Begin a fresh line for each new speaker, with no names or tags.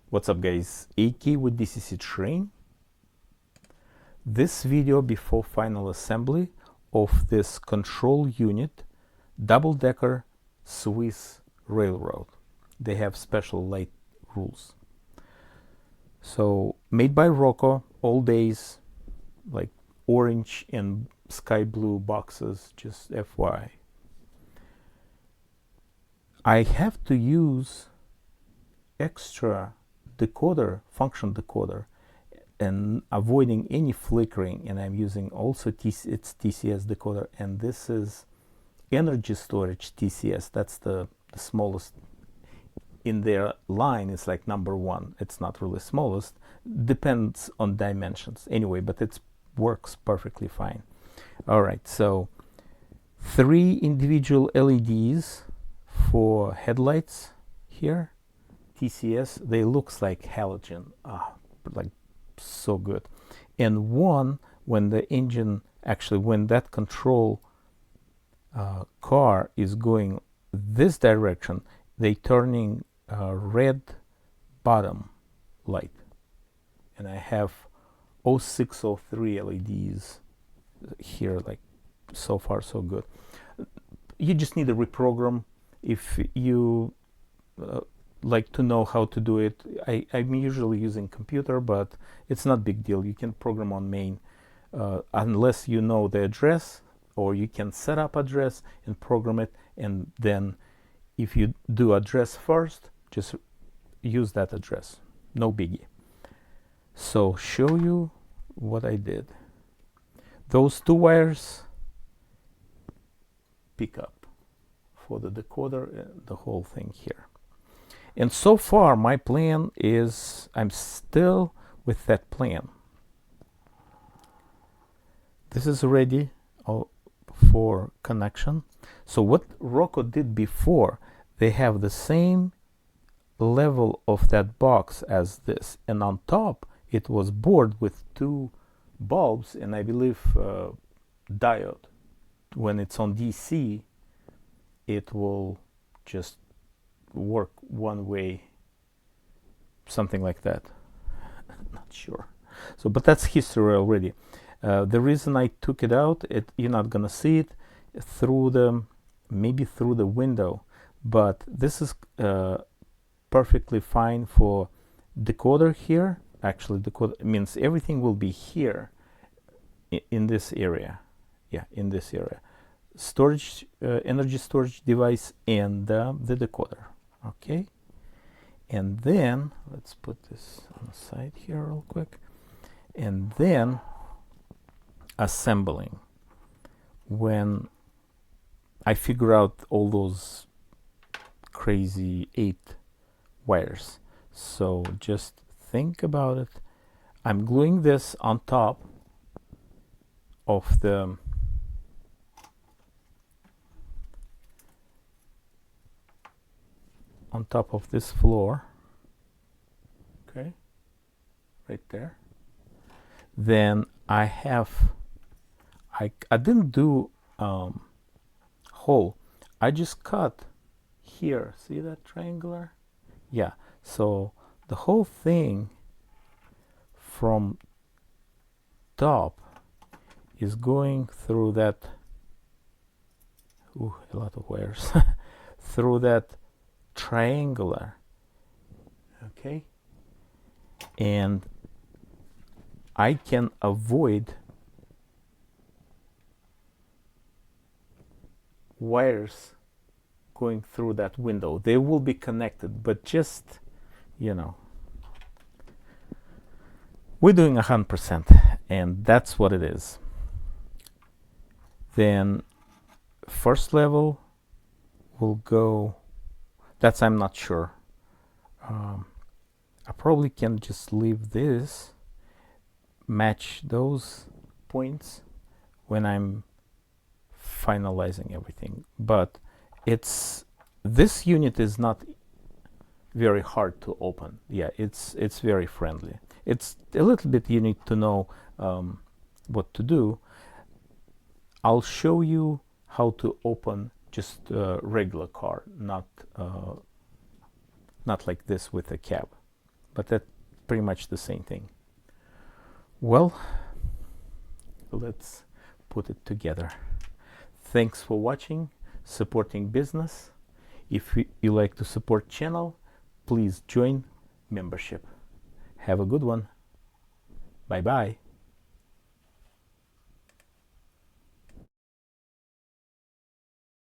What's up guys, AK with DCC Train. This video before final assembly of this control unit double-decker Swiss railroad. They have special light rules. So made by Rocco, all days, like orange and sky blue boxes, just FYI. I have to use extra decoder, function decoder, and avoiding any flickering, and I'm using also it's TCS decoder, and this is energy storage TCS. That's the smallest in their line. It's like number one. It's not really smallest, depends on dimensions anyway, but it works perfectly fine. All right, so 3 individual LEDs for headlights here, TCS. They looks like halogen, like so good. And one, when the engine, actually when that control car is going this direction, they turning red bottom light, and I have 0603 LEDs here. Like, so far so good. You just need to reprogram if you like to know how to do it. I'm usually using computer, but it's not big deal. You can program on main unless you know the address, or you can set up address and program it, and then if you do address first, just use that address, no biggie. So show you what I did. Those 2 wires pick up for the decoder, the whole thing here. And so far my plan is, I'm still with that plan. This is ready for connection. So what Rocco did before, they have the same level of that box as this, and on top it was bored with 2 bulbs, and I believe diode. When it's on DC, it will just work one way, something like that. Not sure. So, but that's history already. The reason I took it out, you're not gonna see it through the, maybe through the window, but this is perfectly fine for decoder here. Actually, decoder means everything will be here in this area. Yeah, in this area. Storage, energy storage device, and the decoder. Okay, and then let's put this on the side here real quick, and then assembling. When I figure out all those crazy 8 wires, so just think about it. I'm gluing this on top of the this floor, okay, right there. Then I didn't do hole, I just cut here, see that triangular? Yeah, so the whole thing from top is going through that, a lot of wires, through that triangular, okay, and I can avoid wires going through that window. They will be connected, but just, you know, we're doing 100%, and that's what it is. Then first level will go, that's, I'm not sure. I probably can just leave this, match those points when I'm finalizing everything. But this unit is not very hard to open. Yeah, it's very friendly. It's a little bit, you need to know what to do. I'll show you how to open just regular car, not like this with a cab, but that's pretty much the same thing. Well, let's put it together. Thanks for watching, supporting business. If you like to support channel, please join membership. Have a good one. Bye bye.